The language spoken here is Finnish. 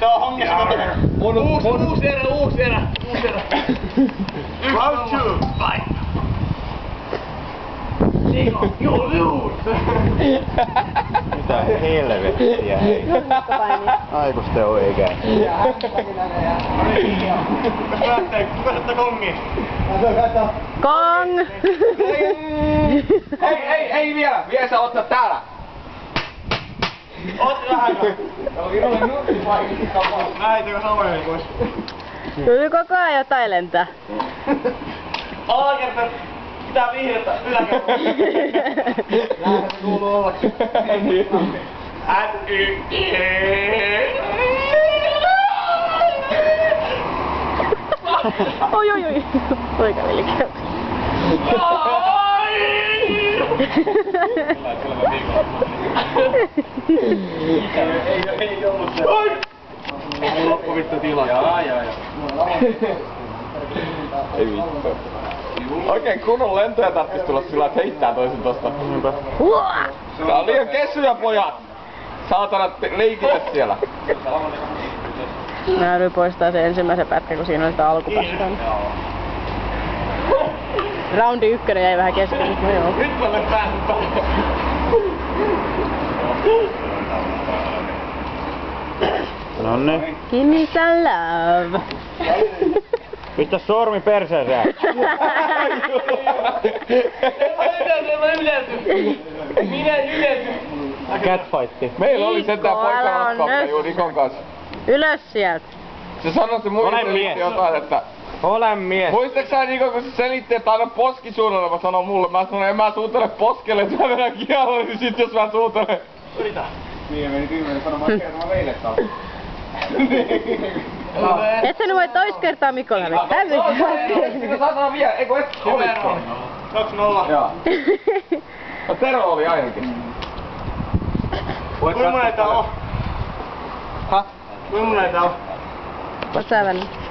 Se on hongessa Uusi erä. Round 2. Fight. Niko, you lose. Mitä helvettiä. Ai kun sitten on eikä. Kuka kongi? Kong! Ei vielä! Vielä sä oot täällä! Oot vähän. Näitäkö samoja pois? Kyllä koko ajan jotain lentää. Alakerta. Pitää vihjata yläkerta. Näinhän se kuuluu ollakin. Oi. Poikaveli käy. Ei ollut se. Mulla loppu vittu tilaa. Jaa. Ei vittu. Oikein kunnon lentoja tarttis tulla sillä, että heittää toisin tosta. Tää on liian kessuja, pojat! Saatana, leikitä siellä. Mä joudun poistaa se ensimmäisen pätkän, kun siinä oli sitä alkupaskaa. Roundi 1 jäi vähän kesken. Nyt mä olen päässyt päälle. Nonne. Give me some love. Pistä sormi perseeseen. Minä yletyn. Catfightti. Meillä oli sentään Niko, älä on poikaraskautta juu Nikon kanssa. Ylös sieltä. Se sanoi se muistelitti jotain, että... Olen mies. Muistatko sä Niko, kun se selitti, että aina poskisuunnitelma sanoo mulle? Mä sanoin, en mä suutele poskelle, että mä vedän kialoon, niin sit jos mä suutelen. Yritä. Niin, meni kymmenen sanomaan, että mä meille taas. Et sä nyt voi tois kertaa Mikolle Sitä saa sanoa vielä, eikö et olitko? 2-0. Joo. No Tero oli ainakin. Kuinka mun näitä on? Häh? Kuinka mun näitä on? Oot sä välillä?